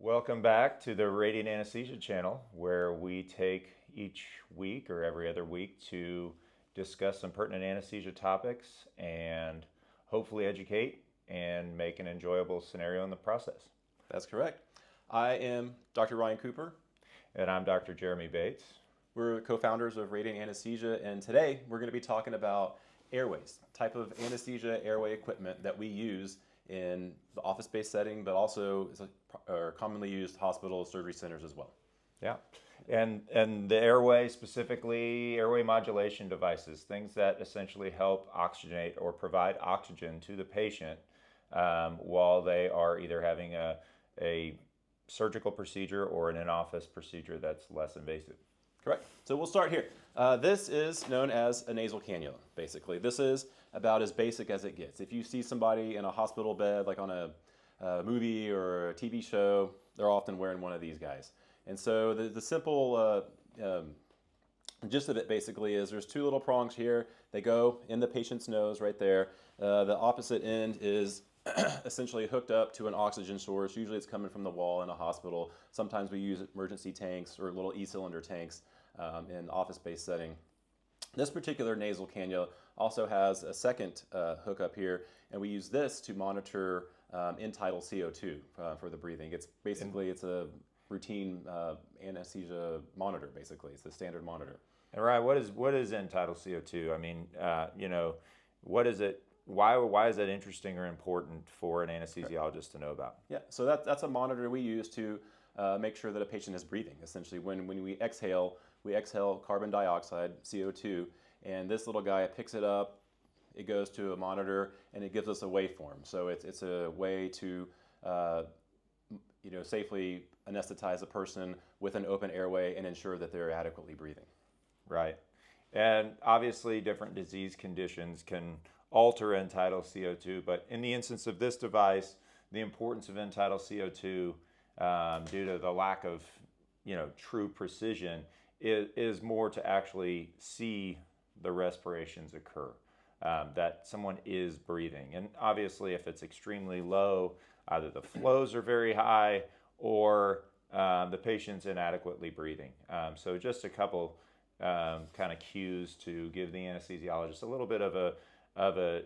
Welcome back to the Radiant Anesthesia channel, where we take each week or every other week to discuss some pertinent anesthesia topics and hopefully educate and make an enjoyable scenario in the process. That's correct. I am Dr. Ryan Cooper. And I'm Dr. Jeremy Bates. We're co-founders of Radiant Anesthesia, and today we're going to be talking about airways, type of anesthesia airway equipment that we use in the office-based setting, but also are commonly used hospital surgery centers as well. Yeah, and the airway, specifically airway modulation devices, things that essentially help oxygenate or provide oxygen to the patient while they are either having a surgical procedure or an in-office procedure that's less invasive. Correct. So we'll start here. This is known as a nasal cannula, basically. This is about as basic as it gets. If you see somebody in a hospital bed, like on a movie or a TV show, they're often wearing one of these guys. And so the simple gist of it basically is there's two little prongs here. They go in the patient's nose right there. The opposite end is essentially hooked up to an oxygen source. Usually it's coming from the wall in a hospital. Sometimes we use emergency tanks or little e-cylinder tanks in office-based setting. This particular nasal cannula also has a second hookup here, and we use this to monitor end-tidal CO2 for the breathing. It's basically, it's a routine anesthesia monitor, basically. It's the standard monitor. And Ryan, what is end-tidal CO2? I mean, what is it? Why is that interesting or important for an anesthesiologist to know about? Yeah, so that's a monitor we use to make sure that a patient is breathing. Essentially, when we exhale carbon dioxide, CO2, and this little guy picks it up, it goes to a monitor, and it gives us a waveform. So it's a way to safely anesthetize a person with an open airway and ensure that they're adequately breathing. Right. And obviously different disease conditions can alter end-tidal CO2, but in the instance of this device, the importance of end-tidal CO2 due to the lack of true precision is more to actually see the respirations occur, that someone is breathing. And obviously if it's extremely low, either the flows are very high or the patient's inadequately breathing. So just a couple kind of cues to give the anesthesiologist a little bit of a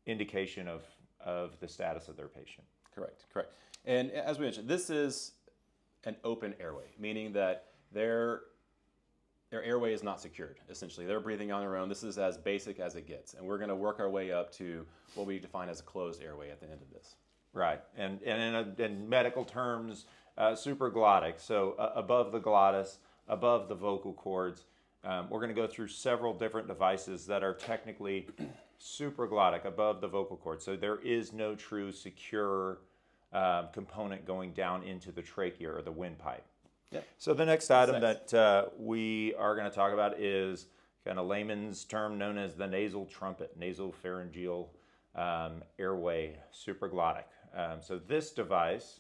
indication of the status of their patient. Correct. And as we mentioned, this is an open airway, meaning that their airway is not secured. Essentially, they're breathing on their own. This is as basic as it gets, and we're going to work our way up to what we define as a closed airway at the end of this. Right, and in medical terms, supraglottic, so above the glottis, above the vocal cords. We're going to go through several different devices that are technically supraglottic, above the vocal cord. So there is no true secure component going down into the trachea or the windpipe. Yeah. So the next item that we are going to talk about is kind of layman's term known as the nasal trumpet, nasopharyngeal airway supraglottic. So this device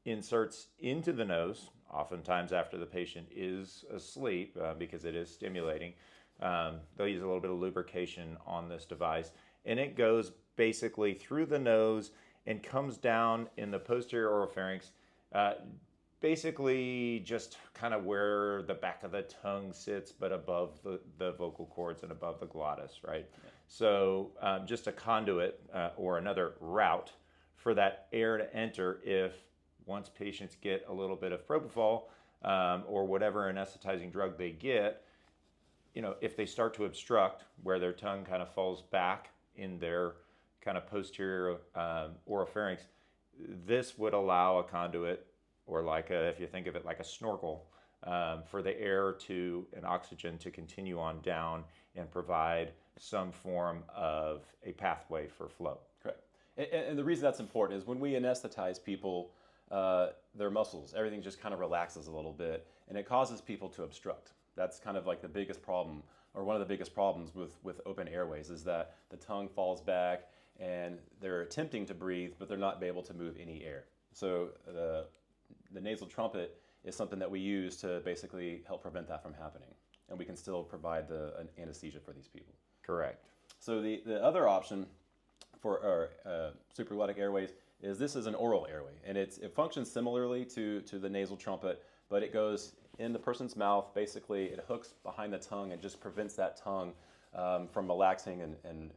inserts into the nose, oftentimes after the patient is asleep because it is stimulating. They'll use a little bit of lubrication on this device, and it goes basically through the nose and comes down in the posterior oropharynx, basically just kind of where the back of the tongue sits, but above the vocal cords and above the glottis, right? Yeah. So just a conduit or another route for that air to enter if once patients get a little bit of propofol or whatever anesthetizing drug they get, if they start to obstruct where their tongue kind of falls back in their kind of posterior oropharynx, this would allow a conduit, or if you think of it like a snorkel, for the air and oxygen to continue on down and provide some form of a pathway for flow. Correct. And the reason that's important is when we anesthetize people, their muscles, everything just kind of relaxes a little bit, and it causes people to obstruct. That's kind of like the biggest problem, or one of the biggest problems with open airways, is that the tongue falls back and they're attempting to breathe, but they're not able to move any air. So the nasal trumpet is something that we use to basically help prevent that from happening, and we can still provide an anesthesia for these people. Correct. So the other option for our supraglottic airways is this is an oral airway, and it functions similarly to the nasal trumpet, but it goes in the person's mouth. Basically, it hooks behind the tongue and just prevents that tongue from relaxing and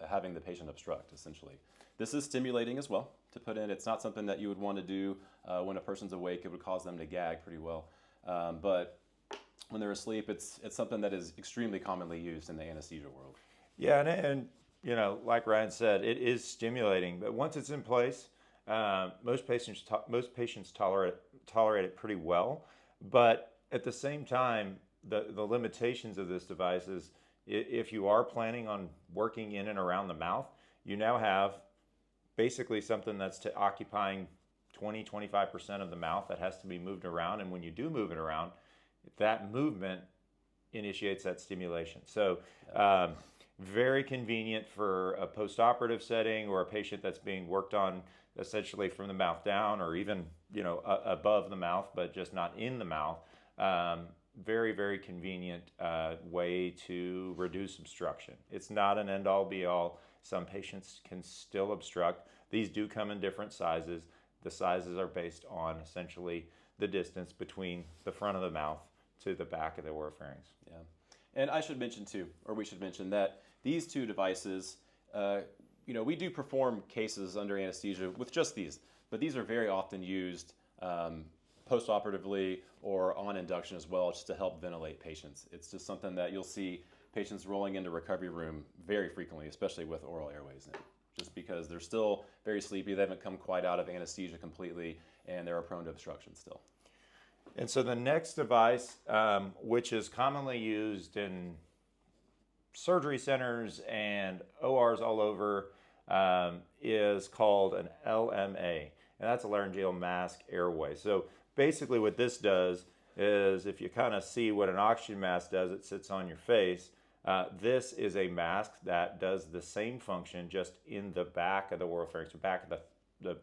having the patient obstruct, essentially. This is stimulating as well to put in. It's not something that you would want to do when a person's awake. It would cause them to gag pretty well. But when they're asleep, it's something that is extremely commonly used in the anesthesia world. Yeah, and like Ryan said, it is stimulating. But once it's in place, most patients tolerate it pretty well. But at the same time, the limitations of this device is if you are planning on working in and around the mouth, you now have basically something that's occupying 20-25% of the mouth that has to be moved around. And when you do move it around, that movement initiates that stimulation. So very convenient for a post-operative setting or a patient that's being worked on essentially from the mouth down, or even above the mouth, but just not in the mouth. Very, very convenient way to reduce obstruction. It's not an end-all be-all. Some patients can still obstruct. These do come in different sizes. The sizes are based on essentially the distance between the front of the mouth to the back of the oropharynx. Yeah, and I should mention too, or we should mention that these two devices, we do perform cases under anesthesia with just these, but these are very often used post-operatively or on induction as well, just to help ventilate patients. It's just something that you'll see patients rolling into recovery room very frequently, especially with oral airways in, just because they're still very sleepy. They haven't come quite out of anesthesia completely, and they're prone to obstruction still. And so the next device, which is commonly used in surgery centers and ORs all over, is called an LMA, and that's a laryngeal mask airway. So basically what this does is, if you kind of see what an oxygen mask does, it sits on your face. This is a mask that does the same function, just in the back of the oropharynx, the back of the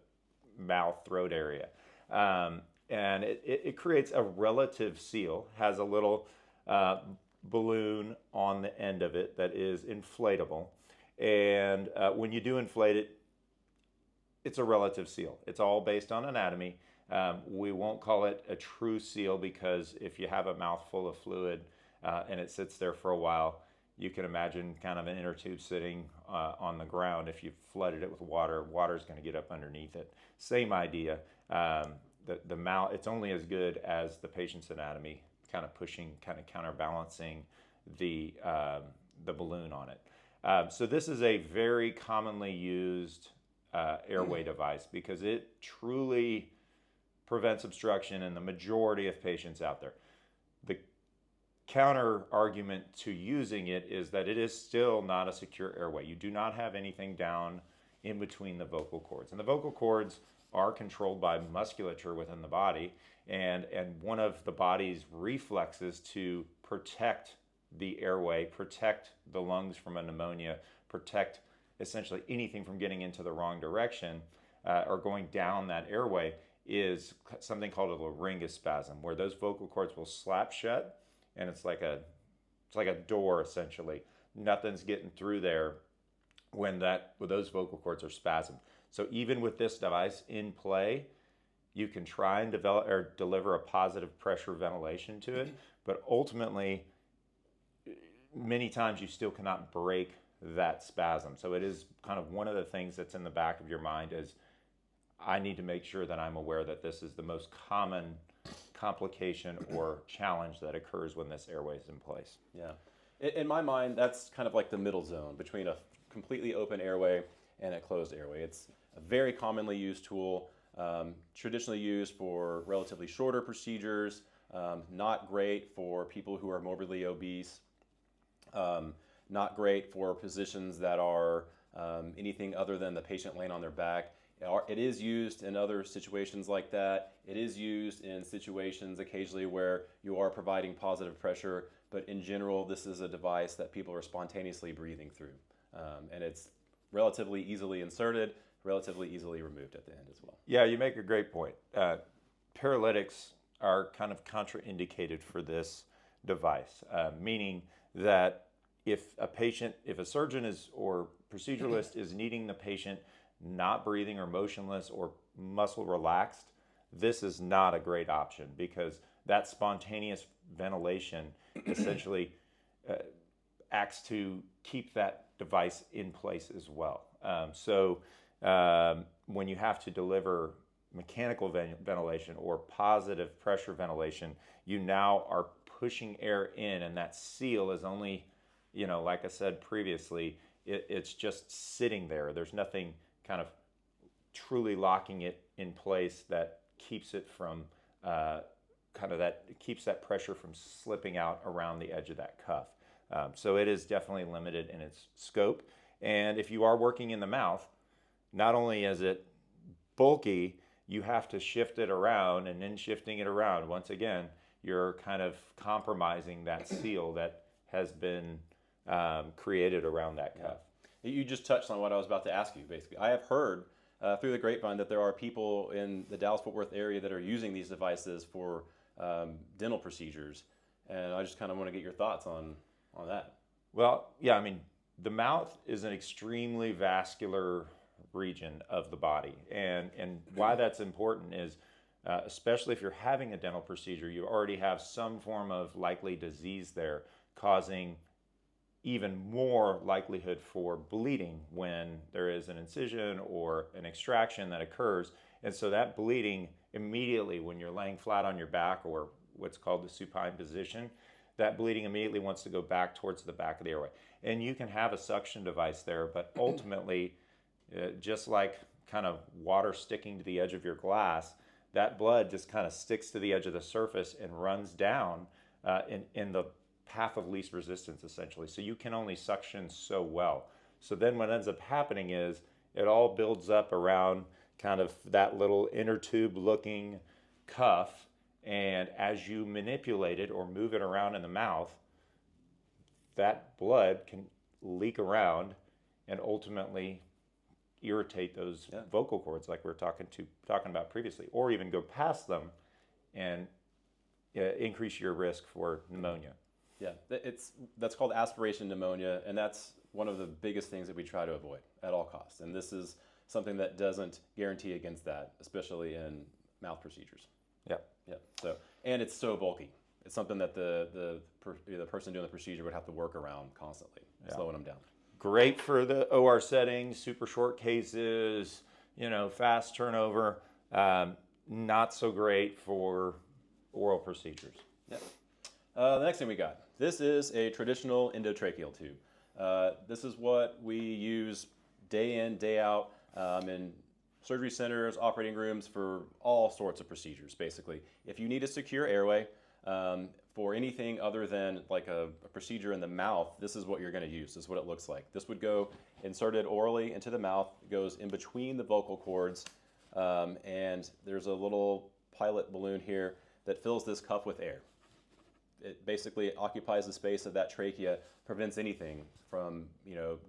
mouth, throat area. And it creates a relative seal, has a little balloon on the end of it that is inflatable. And when you do inflate it, it's a relative seal. It's all based on anatomy. We won't call it a true seal, because if you have a mouth full of fluid and it sits there for a while, you can imagine kind of an inner tube sitting on the ground. If you flooded it with water, water's going to get up underneath it. Same idea. The mouth, it's only as good as the patient's anatomy, kind of pushing, kind of counterbalancing the balloon on it. So this is a very commonly used airway device, because it truly prevents obstruction in the majority of patients out there. The counter argument to using it is that it is still not a secure airway. You do not have anything down in between the vocal cords. And the vocal cords are controlled by musculature within the body, and one of the body's reflexes to protect the airway, protect the lungs from a pneumonia, protect essentially anything from getting into the wrong direction or going down that airway, is something called a laryngospasm, where those vocal cords will slap shut, and it's like a door essentially. Nothing's getting through there when those vocal cords are spasmed. So even with this device in play, you can try and develop or deliver a positive pressure ventilation to it, but ultimately, many times you still cannot break that spasm. So it is kind of one of the things that's in the back of your mind is, I need to make sure that I'm aware that this is the most common complication or challenge that occurs when this airway is in place. Yeah. In my mind, that's kind of like the middle zone between a completely open airway and a closed airway. It's a very commonly used tool, traditionally used for relatively shorter procedures, not great for people who are morbidly obese, not great for positions that are anything other than the patient laying on their back. It is used in other situations like that. It is used in situations occasionally where you are providing positive pressure, but in general, this is a device that people are spontaneously breathing through. And it's relatively easily inserted, relatively easily removed at the end as well. Yeah, you make a great point. Paralytics are kind of contraindicated for this device, meaning that if a surgeon or proceduralist is needing the patient not breathing or motionless or muscle relaxed, this is not a great option because that spontaneous ventilation essentially acts to keep that device in place as well. When you have to deliver mechanical ventilation or positive pressure ventilation, you now are pushing air in, and that seal is only, like I said previously, it's just sitting there. There's nothing kind of truly locking it in place that keeps it from keeps that pressure from slipping out around the edge of that cuff. So it is definitely limited in its scope. And if you are working in the mouth, not only is it bulky, you have to shift it around, and in shifting it around, once again, you're kind of compromising that seal that has been created around that cuff. You just touched on what I was about to ask you, basically. I have heard through the grapevine that there are people in the Dallas-Fort Worth area that are using these devices for dental procedures, and I just kind of want to get your thoughts on that. Well, yeah, I mean, the mouth is an extremely vascular region of the body, and why that's important is especially if you're having a dental procedure, you already have some form of likely disease there, causing even more likelihood for bleeding when there is an incision or an extraction that occurs. And so that bleeding immediately, when you're laying flat on your back or what's called the supine position, that bleeding immediately wants to go back towards the back of the airway. And you can have a suction device there, but ultimately, just like kind of water sticking to the edge of your glass, that blood just kind of sticks to the edge of the surface and runs down in the path of least resistance, essentially. So you can only suction so well. So then what ends up happening is it all builds up around kind of that little inner tube looking cuff, and as you manipulate it or move it around in the mouth, that blood can leak around and ultimately irritate those vocal cords like we were talking about previously, or even go past them and increase your risk for pneumonia. Yeah, that's called aspiration pneumonia, and that's one of the biggest things that we try to avoid at all costs. And this is something that doesn't guarantee against that, especially in mouth procedures. Yeah. Yeah. So, and it's so bulky. It's something that the person doing the procedure would have to work around constantly, slowing them down. Great for the OR settings, super short cases, fast turnover. Not so great for oral procedures. Yeah. The next thing we got. This is a traditional endotracheal tube. This is what we use day in, day out in surgery centers, operating rooms for all sorts of procedures, basically. If you need a secure airway for anything other than like a procedure in the mouth, this is what you're going to use. This is what it looks like. This would go inserted orally into the mouth, goes in between the vocal cords, and there's a little pilot balloon here that fills this cuff with air. It basically occupies the space of that trachea, prevents anything from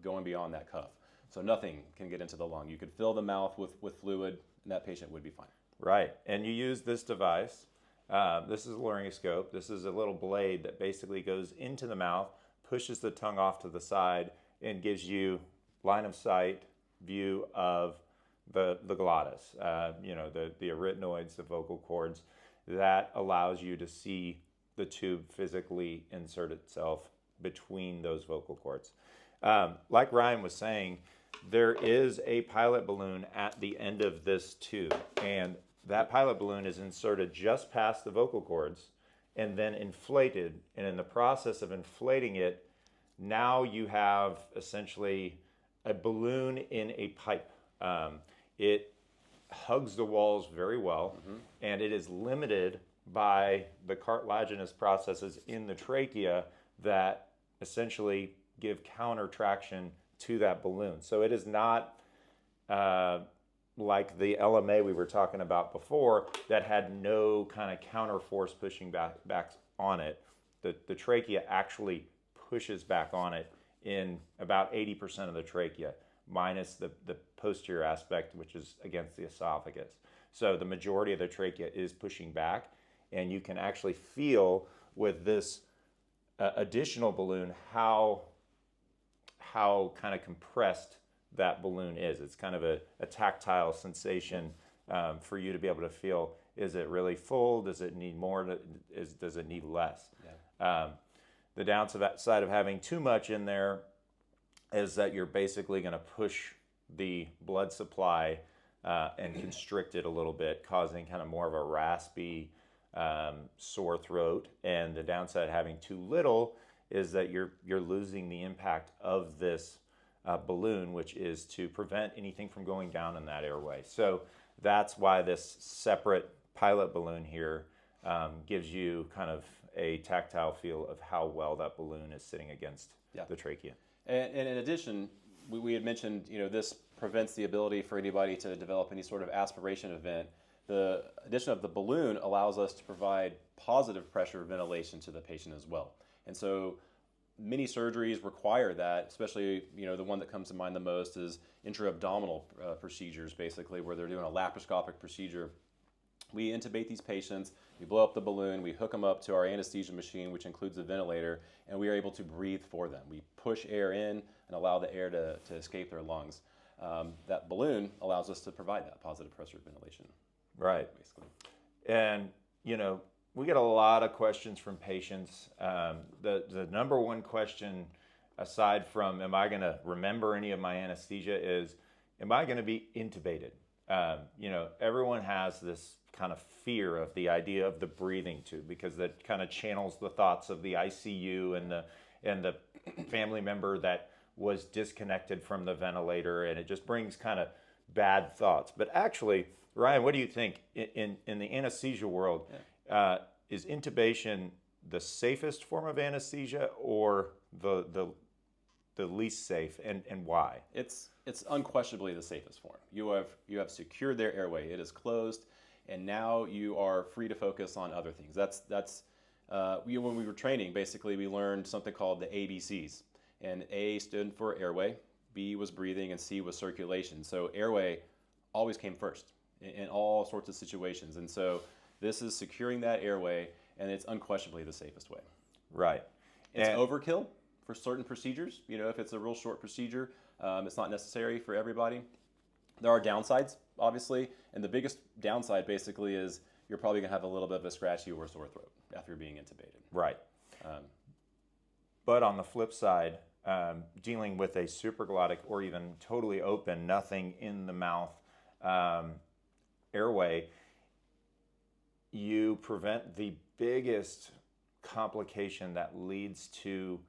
going beyond that cuff. So nothing can get into the lung. You could fill the mouth with fluid, and that patient would be fine. Right, and you use this device. This is a laryngoscope. This is a little blade that basically goes into the mouth, pushes the tongue off to the side, and gives you line of sight view of the glottis, the arytenoids, the vocal cords. That allows you to see the tube physically insert itself between those vocal cords. Like Ryan was saying, there is a pilot balloon at the end of this tube, and that pilot balloon is inserted just past the vocal cords and then inflated. And in the process of inflating it, now you have essentially a balloon in a pipe. It hugs the walls very well, and it is limited by the cartilaginous processes in the trachea that essentially give counter traction to that balloon. So it is not like the LMA we were talking about before that had no kind of counter force pushing back on it. The trachea actually pushes back on it in about 80% of the trachea, minus the posterior aspect, which is against the esophagus. So the majority of the trachea is pushing back, and you can actually feel with this additional balloon how kind of compressed that balloon is. It's kind of a tactile sensation for you to be able to feel, is it really full? Does it need more? Does it need less? Yeah. The downside of having too much in there is that you're basically going to push the blood supply and constrict it a little bit, causing kind of more of a raspy, sore throat. And the downside of having too little is that you're losing the impact of this balloon, which is to prevent anything from going down in that airway. So that's why this separate pilot balloon here gives you kind of a tactile feel of how well that balloon is sitting against the trachea. And in addition, we had mentioned, this prevents the ability for anybody to develop any sort of aspiration event. The addition of the balloon allows us to provide positive pressure ventilation to the patient as well. And so many surgeries require that, especially, the one that comes to mind the most is intra-abdominal procedures, basically, where they're doing a laparoscopic procedure. We intubate these patients, we blow up the balloon, we hook them up to our anesthesia machine, which includes a ventilator, and we are able to breathe for them. We push air in and allow the air to escape their lungs. That balloon allows us to provide that positive pressure ventilation. Right. Basically. And, we get a lot of questions from patients. The number one question, aside from, am I going to remember any of my anesthesia, is, am I going to be intubated? Everyone has this kind of fear of the idea of the breathing tube, because that kind of channels the thoughts of the ICU and the family member that was disconnected from the ventilator, and it just brings kind of bad thoughts. But actually, Ryan, what do you think in the anesthesia world? Yeah. Is intubation the safest form of anesthesia, or the least safe, and why? It's unquestionably the safest form. You have secured their airway. It is closed, and now you are free to focus on other things. When we were training, basically we learned something called the ABCs, and A stood for airway, B was breathing, and C was circulation. So airway always came first in all sorts of situations, and so this is securing that airway, and it's unquestionably the safest way. Right. It's overkill for certain procedures. If it's a real short procedure, it's not necessary for everybody. There are downsides, obviously, and the biggest downside basically is you're probably going to have a little bit of a scratchy or sore throat after being intubated. Right. But on the flip side, dealing with a supraglottic or even totally open, nothing in the mouth airway, you prevent the biggest complication that leads to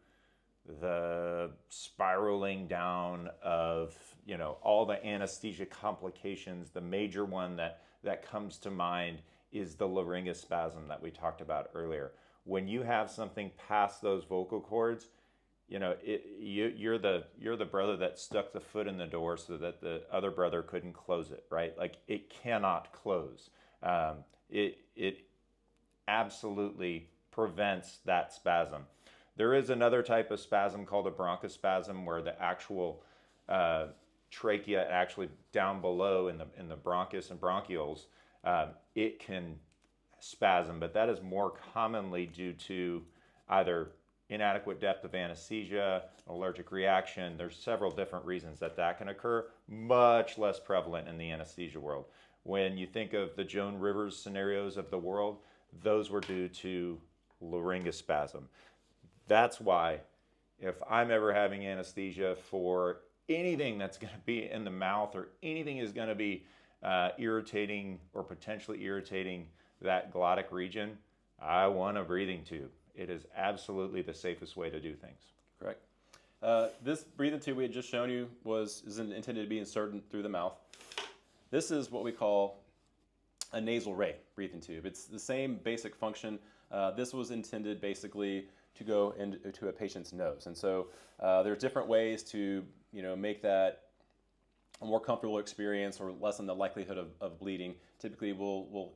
the spiraling down of, all the anesthesia complications. The major one that comes to mind is the laryngospasm that we talked about earlier. When you have something past those vocal cords, you're the brother that stuck the foot in the door so that the other brother couldn't close it, right? Like, it cannot close. It absolutely prevents that spasm. There is another type of spasm called a bronchospasm, where the actual trachea, actually down below in the bronchus and bronchioles, it can spasm, but that is more commonly due to either inadequate depth of anesthesia, allergic reaction. There's several different reasons that can occur, much less prevalent in the anesthesia world. When you think of the Joan Rivers scenarios of the world, those were due to laryngospasm. That's why, if I'm ever having anesthesia for anything that's going to be in the mouth, or anything is going to be irritating or potentially irritating that glottic region, I want a breathing tube. It is absolutely the safest way to do things. Correct. This breathing tube we had just shown you is intended to be inserted through the mouth. This is what we call a nasal ray breathing tube. It's the same basic function. This was intended basically to go into a patient's nose. And so there's different ways to make that a more comfortable experience or lessen the likelihood of bleeding. Typically we'll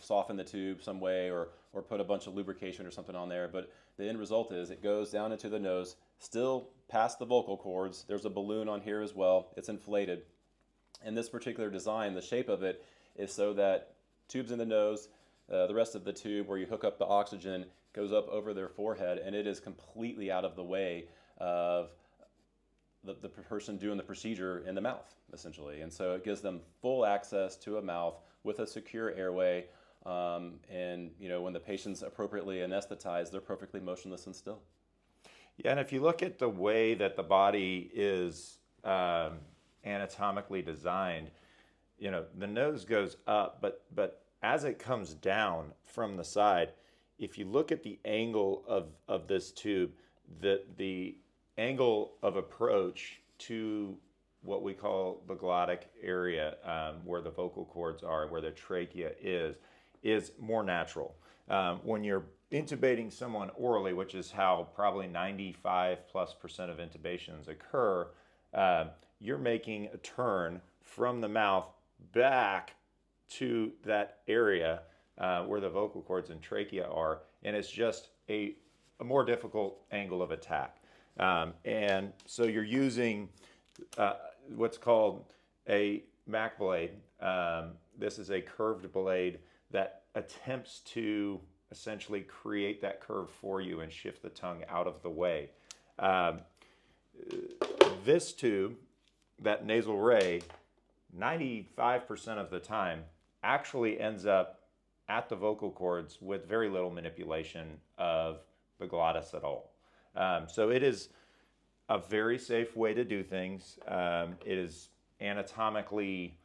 soften the tube some way or put a bunch of lubrication or something on there, but the end result is it goes down into the nose, still past the vocal cords. There's a balloon on here as well. It's inflated. And this particular design, the shape of it is so that tubes in the nose, the rest of the tube where you hook up the oxygen goes up over their forehead, and it is completely out of the way of the person doing the procedure in the mouth, essentially. And so it gives them full access to a mouth with a secure airway. And when the patient's appropriately anesthetized, they're perfectly motionless and still. Yeah, and if you look at the way that the body is anatomically designed, the nose goes up, but as it comes down from the side, if you look at the angle of this tube, the angle of approach to what we call the glottic area, where the vocal cords are, where the trachea is more natural. When you're intubating someone orally, which is how probably 95+% of intubations occur, you're making a turn from the mouth back to that area where the vocal cords and trachea are, and it's just a more difficult angle of attack. And so you're using what's called a Mac blade. This is a curved blade that attempts to essentially create that curve for you and shift the tongue out of the way. This tube, that nasal ray, 95% of the time actually ends up at the vocal cords with very little manipulation of the glottis at all. So it is a very safe way to do things. It is anatomically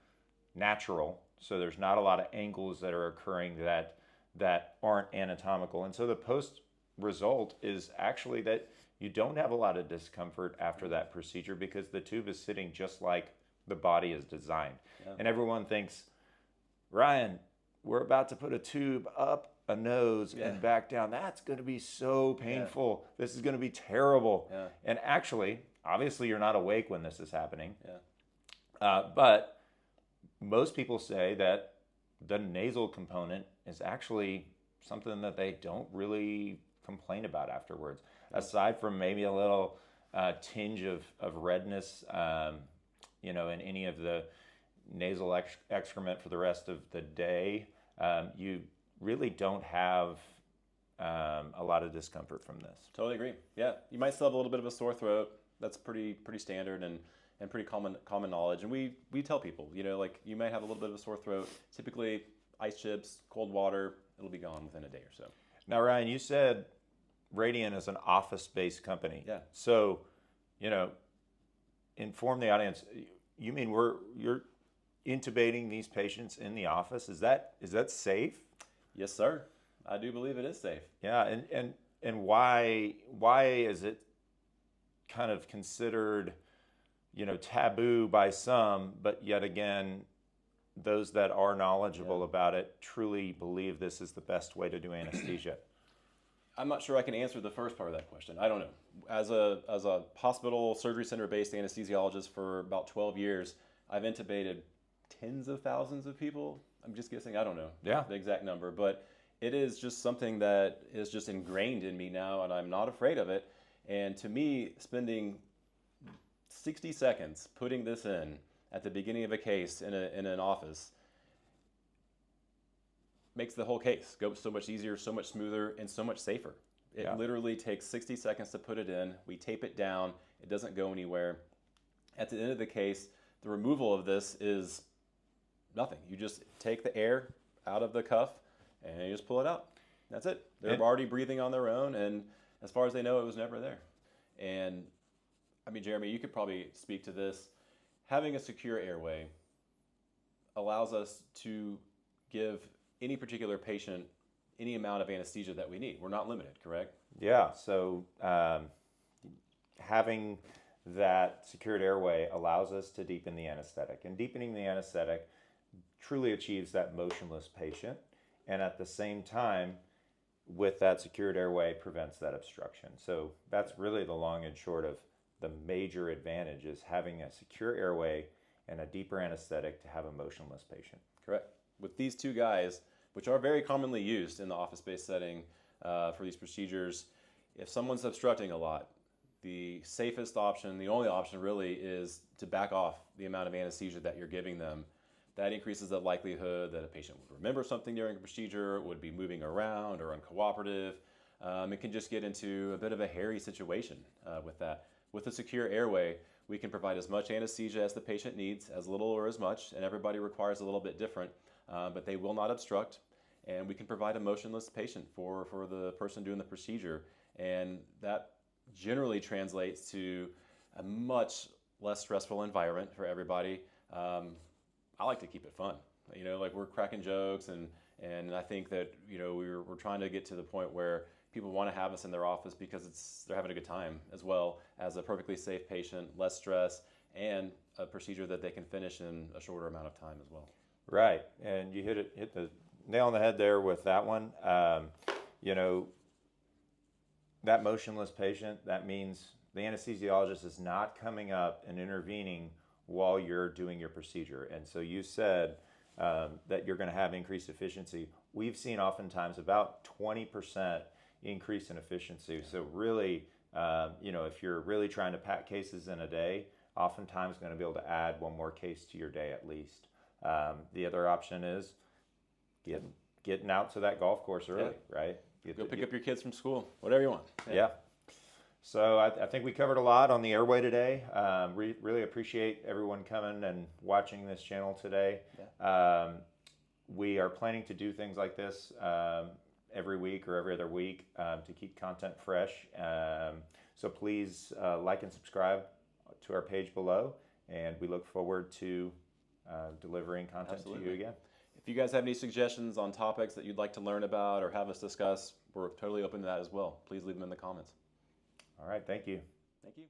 natural, so there's not a lot of angles that are occurring that aren't anatomical. And so the post result is actually that you don't have a lot of discomfort after that procedure because the tube is sitting just like the body is designed. Yeah. And everyone thinks, Ryan, we're about to put a tube up a nose and back down. That's going to be so painful. Yeah. This is going to be terrible. Yeah. And actually, obviously you're not awake when this is happening. Yeah. But most people say that the nasal component is actually something that they don't really complain about afterwards, aside from maybe a little tinge of redness, in any of the nasal excrement for the rest of the day. You really don't have a lot of discomfort from this. Totally agree. Yeah, you might still have a little bit of a sore throat. That's pretty standard and pretty common knowledge. And we tell people, you might have a little bit of a sore throat. Typically, ice chips, cold water, it'll be gone within a day or so. Now, Ryan, you said Radiant is an office-based company. Yeah. So, inform the audience. You mean you're intubating these patients in the office? Is that safe? Yes, sir. I do believe it is safe. Yeah, and why is it kind of considered, taboo by some, but yet again, those that are knowledgeable about it truly believe this is the best way to do anesthesia? I'm not sure I can answer the first part of that question. I don't know. As a hospital surgery center based anesthesiologist for about 12 years, I've intubated tens of thousands of people. I'm just guessing. I don't know the exact number, but it is just something that is just ingrained in me now, and I'm not afraid of it. And to me, spending 60 seconds putting this in at the beginning of a case in an office makes the whole case go so much easier, so much smoother, and so much safer. It literally takes 60 seconds to put it in. We tape it down. It doesn't go anywhere. At the end of the case, the removal of this is nothing. You just take the air out of the cuff and you just pull it out. That's it. They're already breathing on their own, and as far as they know, it was never there. And I mean, Jeremy, you could probably speak to this. Having a secure airway allows us to give any particular patient any amount of anesthesia that we need. We're not limited, correct? Yeah, so having that secured airway allows us to deepen the anesthetic. And deepening the anesthetic truly achieves that motionless patient. And at the same time, with that secured airway, prevents that obstruction. So that's really the long and short of the major advantage is having a secure airway and a deeper anesthetic to have a motionless patient. Correct. With these two guys, which are very commonly used in the office-based setting for these procedures, if someone's obstructing a lot, the safest option, the only option really, is to back off the amount of anesthesia that you're giving them. That increases the likelihood that a patient would remember something during a procedure, would be moving around or uncooperative. It can just get into a bit of a hairy situation with that. With a secure airway, We can provide as much anesthesia as the patient needs, as little or as much, and everybody requires a little bit different, but they will not obstruct. And we can provide a motionless patient for the person doing the procedure. And that generally translates to a much less stressful environment for everybody. I like to keep it fun. You know, like we're cracking jokes, and I think that, you know, we're trying to get to the point where people want to have us in their office because they're having a good time, as well as a perfectly safe patient, less stress, and a procedure that they can finish in a shorter amount of time as well. Right, and you hit the nail on the head there with that one. You know, that motionless patient, that means the anesthesiologist is not coming up and intervening while you're doing your procedure. And so you said that you're going to have increased efficiency. We've seen oftentimes about 20% increase in efficiency. So really, you know, if you're really trying to pack cases in a day, oftentimes going to be able to add one more case to your day at least. The other option is getting out to that golf course early, right? Go pick up your kids from school, whatever you want. Yeah. So I think we covered a lot on the Airway today. Really appreciate everyone coming and watching this channel today. Yeah. We are planning to do things like this every week or every other week to keep content fresh. So please like and subscribe to our page below, and we look forward to delivering content to you again. If you guys have any suggestions on topics that you'd like to learn about or have us discuss, we're totally open to that as well. Please leave them in the comments. All right, thank you. Thank you.